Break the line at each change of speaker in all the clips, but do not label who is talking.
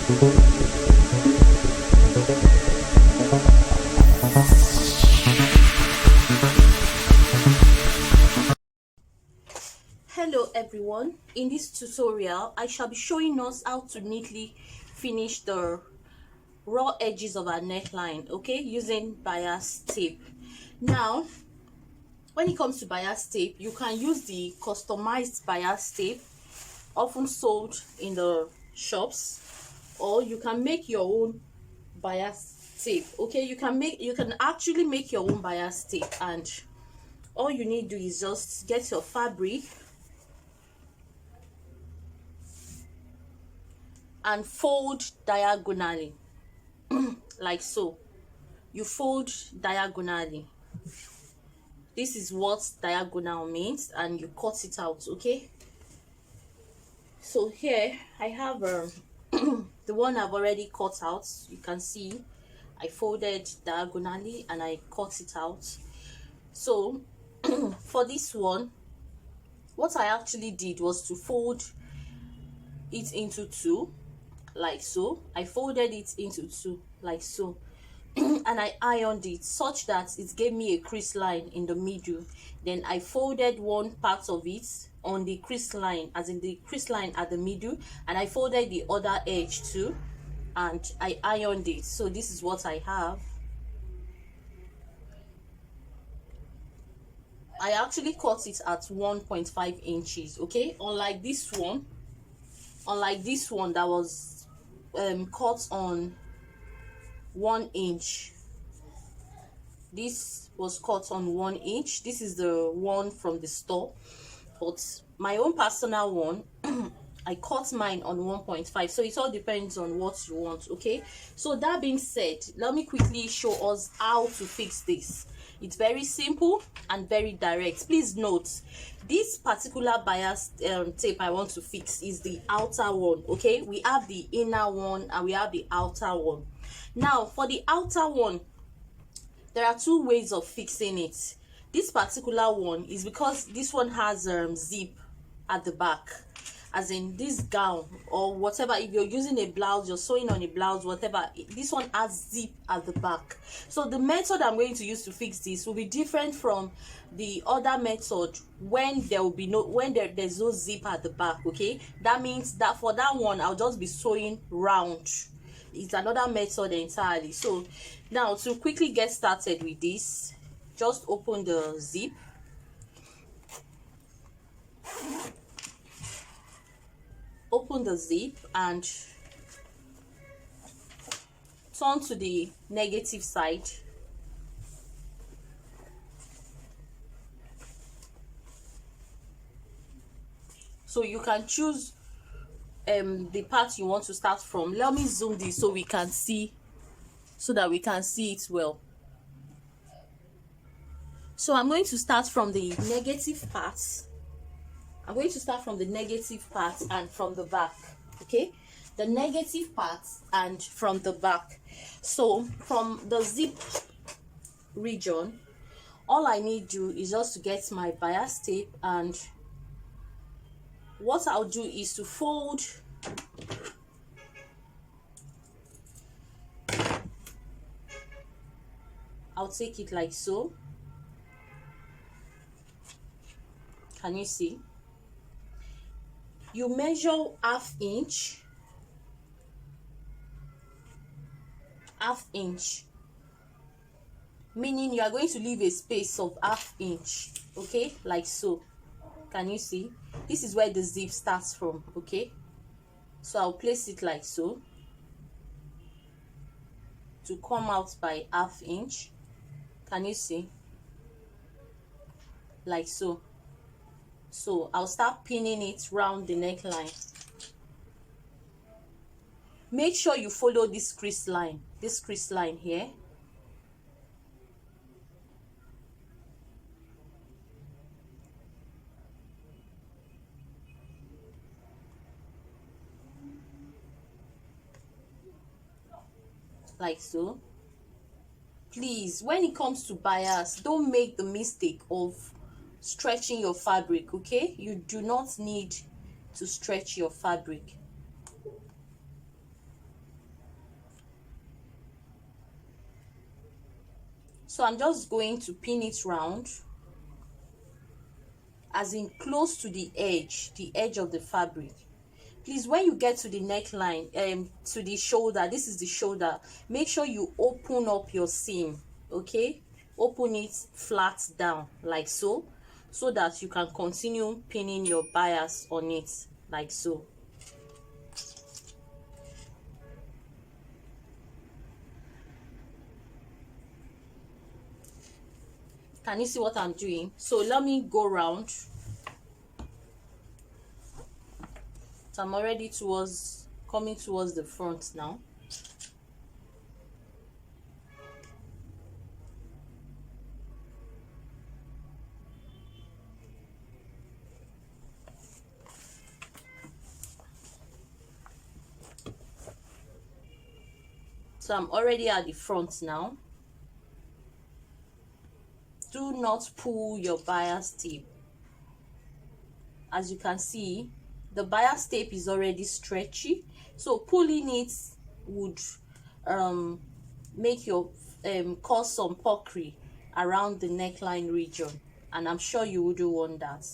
Hello everyone, in this tutorial I shall be showing us how to neatly finish the raw edges of our neckline, okay, using bias tape. Now when it comes to bias tape, you can use the customized bias tape often sold in the shops, or you can make your own bias tape. Okay, you can actually make your own bias tape, and all you need to do is just get your fabric and fold diagonally like so. You fold diagonally. This is what diagonal means, and you cut it out. Okay, so here I have the one I've already cut out. You can see I folded diagonally and I cut it out. So for this one, what I actually did was to fold it into two like so. I folded it into two like so and I ironed it such that it gave me a crease line in the middle. Then I folded one part of it on the crease line, as in the crease line at the middle, and I folded the other edge too, and I ironed it. So this is what I have. I actually cut it at 1.5 inches. Okay, unlike this one that was cut on 1 inch. This was cut on 1 inch. This is the one from the store, but my own personal one I cut mine on 1.5. So it all depends on what you want. Okay, so that being said, let me quickly show us how to fix this. It's very simple and very direct. Please note, this particular bias tape I want to fix is the outer one. Okay, we have the inner one and we have the outer one. Now for the outer one, there are two ways of fixing it. This particular one is because this one has zip at the back, as in this gown or whatever. If you're using a blouse, you're sewing on a blouse, whatever, this one has zip at the back. So the method I'm going to use to fix this will be different from the other method when there will be there's no zip at the back. Okay, that means that for that one I'll just be sewing round. It's another method entirely. So now to quickly get started with this, just open the zip. Open the zip and turn to the negative side. So you can choose the part you want to start from. Let me zoom this so we can see, so that we can see it well. So I'm going to start from the negative part. I'm going to start from the negative part and from the back. Okay, the negative part and from the back. So from the zip region, all I need to do is just to get my bias tape, and what I'll do is to fold I'll take it like so. Can you see? You measure half inch, meaning you are going to leave a space of half inch. Okay, like so. Can you see? This is where the zip starts from. Okay, so I'll place it like so to come out by half inch. Can you see? Like so. So I'll start pinning it round the neckline. Make sure you follow this crease line here. Like so. Please, when it comes to bias, don't make the mistake of stretching your fabric. Okay, you do not need to stretch your fabric. So I'm just going to pin it round, as in close to the edge of the fabric. Please, when you get to the neckline, to the shoulder, this is the shoulder, make sure you open up your seam, okay? Open it flat down like so, so that you can continue pinning your bias on it like so. Can you see what I'm doing? So let me go round. So I'm already coming towards the front now. So I'm already at the front now. Do not pull your bias tape. As you can see, the bias tape is already stretchy, so pulling it would make your cause some puckery around the neckline region, and I'm sure you wouldn't want that.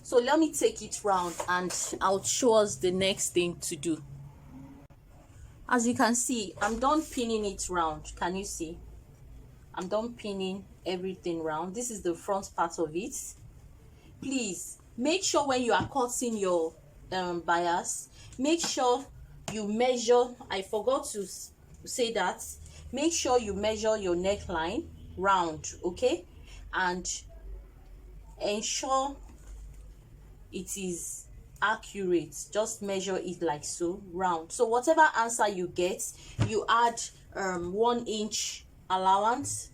So let me take it round and I'll show us the next thing to do. As you can see, I'm done pinning it round. Can you see? I'm done pinning everything round. This is the front part of it. Please make sure when you are cutting your bias, make sure you measure. I forgot to say that. Make sure you measure your neckline round, okay? And ensure it is accurate. Just measure it like so, round. So whatever answer you get, you add 1 inch allowance.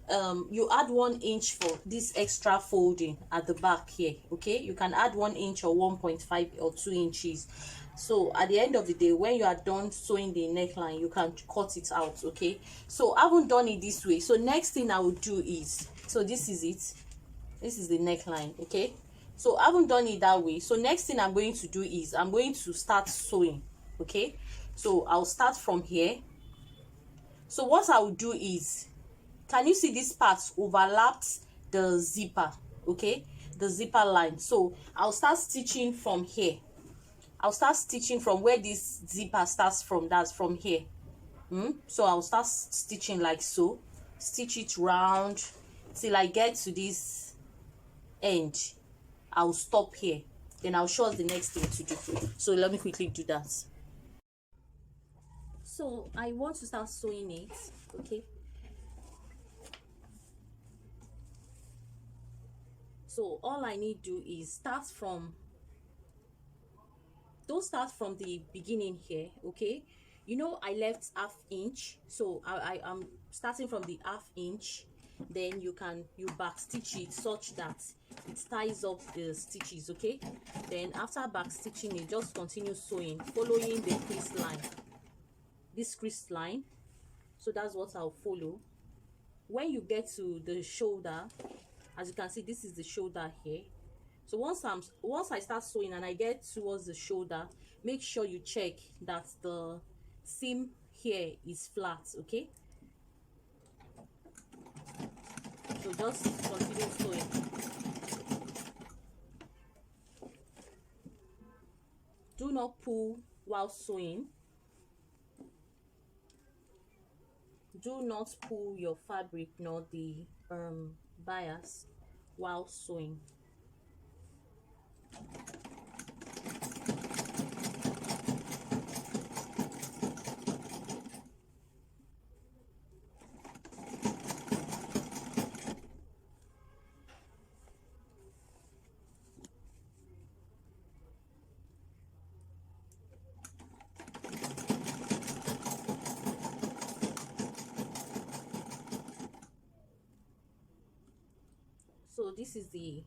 You add 1 inch for this extra folding at the back here, okay? You can add 1 inch or 1.5 or 2 inches. So at the end of the day, when you are done sewing the neckline, you can cut it out, okay? So I haven't done it this way. So next thing I will do is, so this is it. This is the neckline, okay? So I haven't done it that way. So next thing I'm going to do is I'm going to start sewing, okay? So I'll start from here. So what I will do is, can you see this part overlaps the zipper, okay? The zipper line. So I'll start stitching from here. I'll start stitching from where this zipper starts from. That's from here. So I'll start stitching like so. Stitch it round till I get to this end. I'll stop here. Then I'll show us the next thing to do. So let me quickly do that. So I want to start sewing it, okay? So all I need to do is don't start from the beginning here, okay? You know, I left ½ inch, so I'm starting from the ½ inch. Then you back stitch it such that it ties up the stitches, okay? Then after back stitching it, just continue sewing, following the crease line, this crease line. So that's what I'll follow. When you get to the shoulder, as you can see, this is the shoulder here. So once I start sewing and I get towards the shoulder, make sure you check that the seam here is flat, okay? So just continue sewing. Do not pull while sewing. Do not pull your fabric nor the bias while sewing. So this is the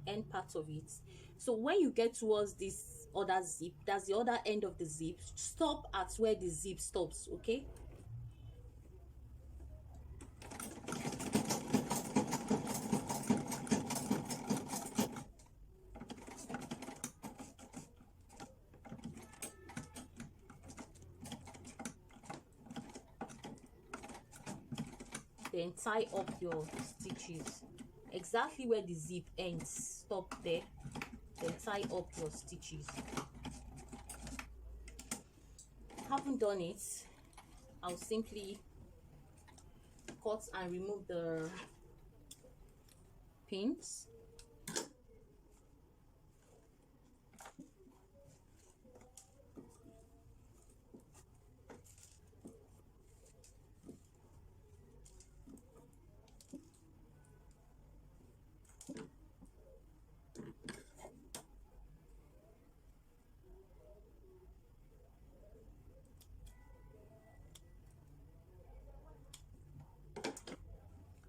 end part of it. So when you get towards this other zip, that's the other end of the zip, stop at where the zip stops, okay? Then tie up your stitches exactly where the zip ends. Stop there, then tie up your stitches. Haven't done it, I'll simply cut and remove the pins.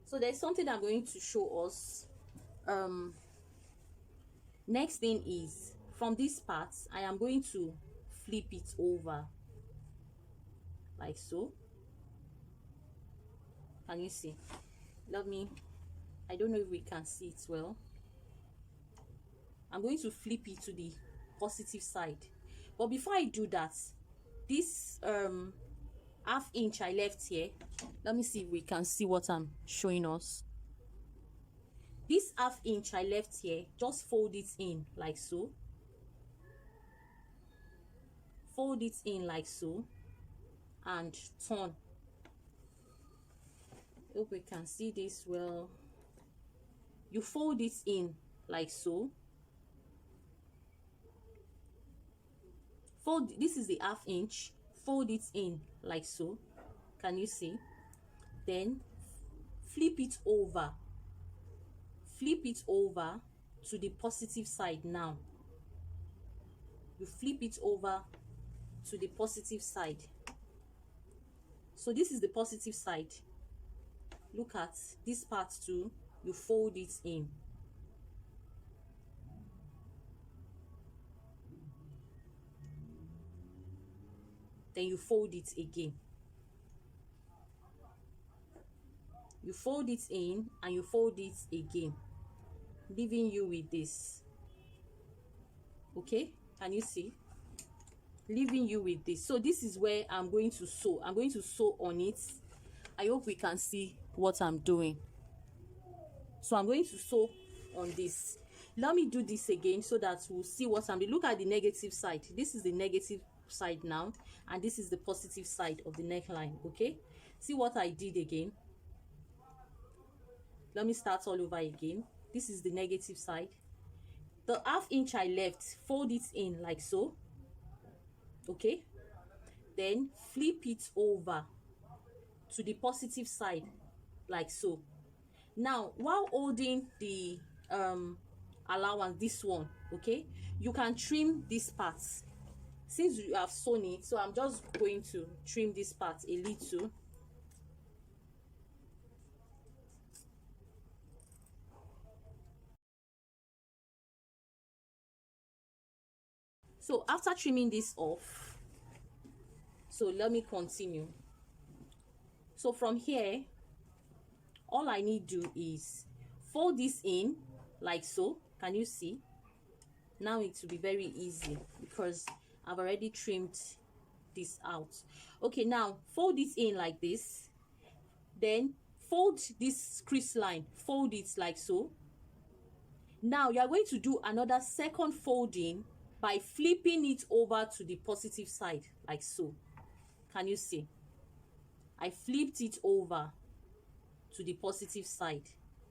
So there's something I'm going to show us. Next thing is, from this part I am going to flip it over like so. Can you see? I don't know if we can see it well. I'm going to flip it to the positive side, but before I do that, this half inch I left here, let me see if we can see what I'm showing us. This half inch I left here, just fold it in like so. Fold it in like so and turn. Hope we can see this well. You fold it in like so. Fold, this is the half inch, fold it in like so. Can you see? Then flip it over. Flip it over to the positive side now. You flip it over to the positive side. So this is the positive side. Look at this part too. You fold it in. Then you fold it again. You fold it in and you fold it again, leaving you with this. Okay, can you see? Leaving you with this. So this is where I'm going to sew. I'm going to sew on it. I hope we can see what I'm doing. So I'm going to sew on this. Let me do this again so that we'll see what I'm doing. Look at the negative side. This is the negative side now, and this is the positive side of the neckline. Okay, see what I did again. Let me start all over again. This is the negative side. The half inch I left, fold it in like so. Okay, then flip it over to the positive side like so. Now while holding the allowance, this one, okay, you can trim this part since you have sewn it. So I'm just going to trim this part a little. So after trimming this off, so let me continue. So from here, all I need to do is fold this in like so. Can you see? Now it will be very easy because I've already trimmed this out. Okay, now fold it in like this. Then fold this crease line, fold it like so. Now you are going to do another second folding by flipping it over to the positive side like so. Can you see? I flipped it over to the positive side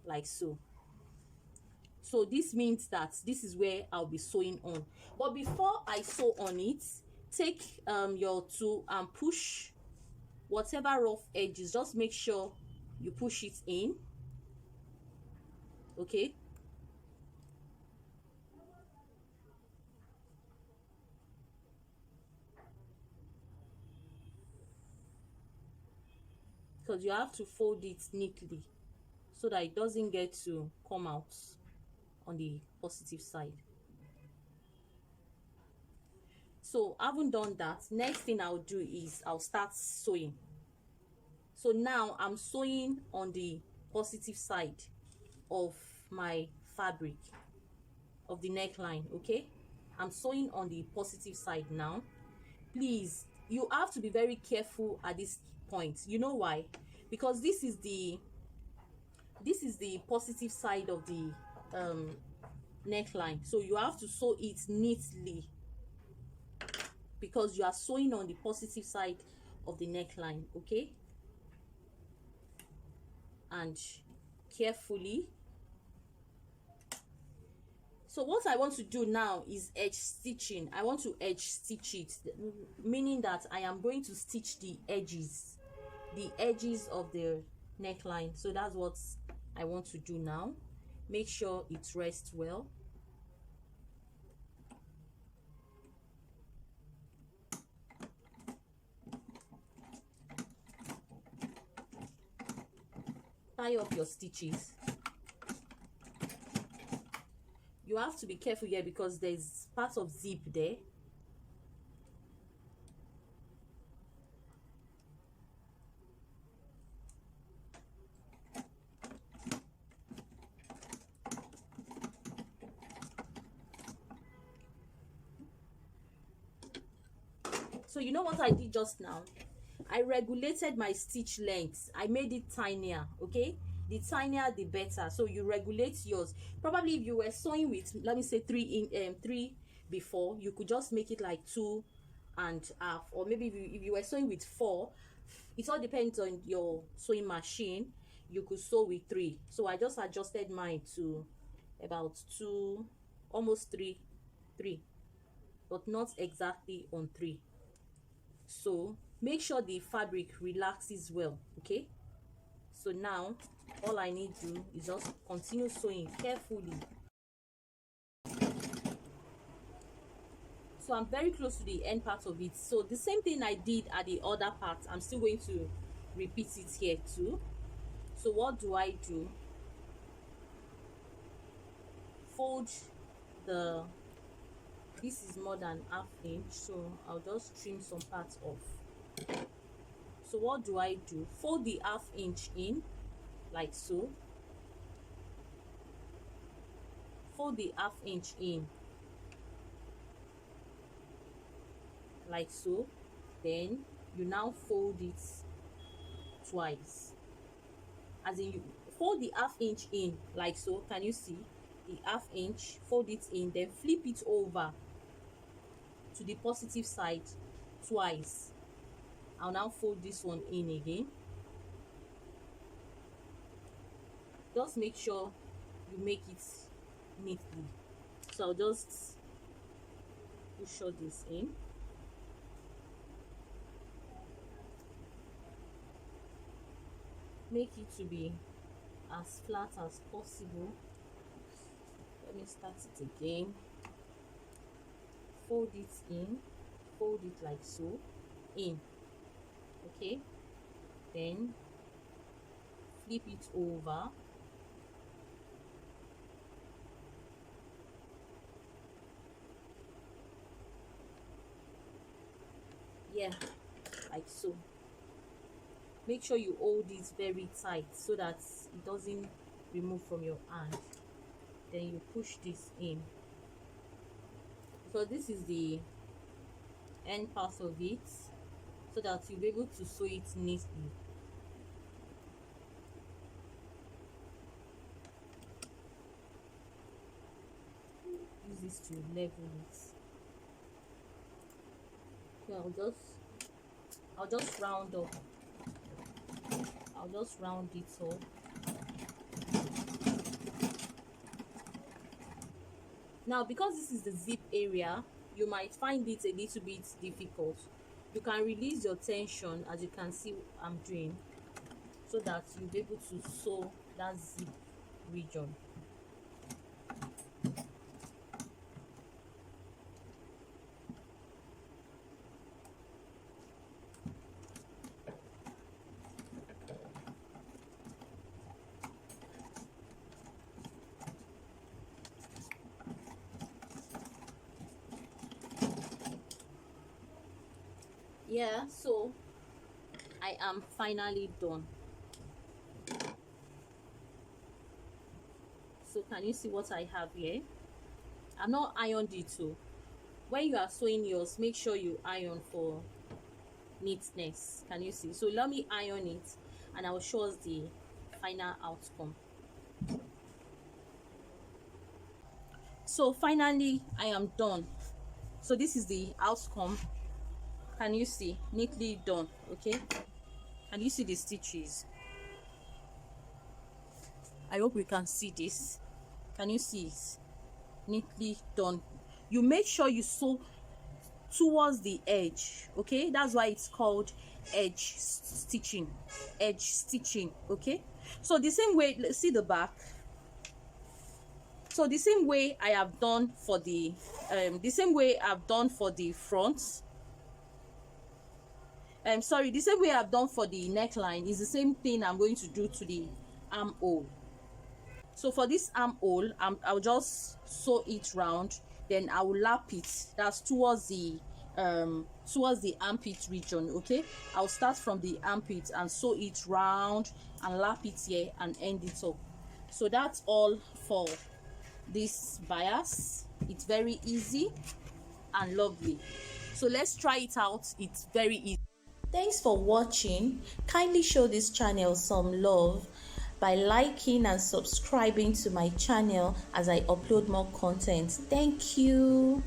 like so. So this means that this is where I'll be sewing on. But before I sew on it, take your tool and push whatever rough edges. Just make sure you push it in. Okay, because you have to fold it neatly so that it doesn't get to come out on the positive side. So having done that, next thing I'll do is I'll start sewing. So now I'm sewing on the positive side of my fabric of the neckline. Okay, I'm sewing on the positive side now. Please, you have to be very careful at this point. You know why? because this is the positive side of the neckline, so you have to sew it neatly because you are sewing on the positive side of the neckline. Okay, and carefully. So what I want to do now is edge stitching. I want to edge stitch it, meaning that I am going to stitch the edges of the neckline. So that's what I want to do now. Make sure it rests well. Tie up your stitches. You have to be careful here because there's part of zip there. So you know what I did just now? I regulated my stitch length. I made it tinier. Okay, the tinier the better. So you regulate yours. Probably if you were sewing with, let me say, 3 before, you could just make it like 2.5, or maybe if you were sewing with 4, it all depends on your sewing machine. You could sew with 3. So I just adjusted mine to about 2, almost 3, but not exactly on 3. So make sure the fabric relaxes well. Okay, so now all I need to do is just continue sewing carefully. So I'm very close to the end part of it. So the same thing I did at the other part, I'm still going to repeat it here too. So what do I do? Fold the, this is more than ½ inch, so I'll just trim some parts off. So what do I do? Fold the ½ inch in, like so. Fold the ½ inch in, like so. Then you now fold it twice, as in you fold the ½ inch in, like so. Can you see the ½ inch? Fold it in, then flip it over to the positive side twice. I'll now fold this one in again. Just make sure you make it neatly. So I'll just push all this in. Make it to be as flat as possible. Let me start it again. Fold it in, fold it like so, in. Okay, then flip it over. Yeah, like so. Make sure you hold it very tight so that it doesn't remove from your hand. Then you push this in. So this is the end part of it, so that you'll be able to sew it neatly. Use this to level it. So I'll just round up. I'll just round it up. Now, because this is the zip area, you might find it a little bit difficult. You can release your tension, as you can see I'm doing, so that you'll be able to sew that zip region. Yeah, so I am finally done. So can you see what I have here? I'm not ironed it too. When you are sewing yours, make sure you iron for neatness. Can you see? So let me iron it, and I will show us the final outcome. So finally I am done. So this is the outcome. Can you see? Neatly done. Okay, and you see the stitches. I hope we can see this. Can you see it? Neatly done. You make sure you sew towards the edge. Okay, that's why it's called edge stitching. Edge stitching. Okay, so the same way, let's see the back. So the same way I have done for the front. Sorry, the same way I've done for the neckline is the same thing I'm going to do to the armhole. So for this armhole, I'll just sew it round, then I will lap it. That's towards the armpit region. Okay, I'll start from the armpit and sew it round and lap it here and end it up. So that's all for this bias. It's very easy and lovely. So let's try it out. It's very easy. Thanks for watching. Kindly show this channel some love by liking and subscribing to my channel as I upload more content. Thank you.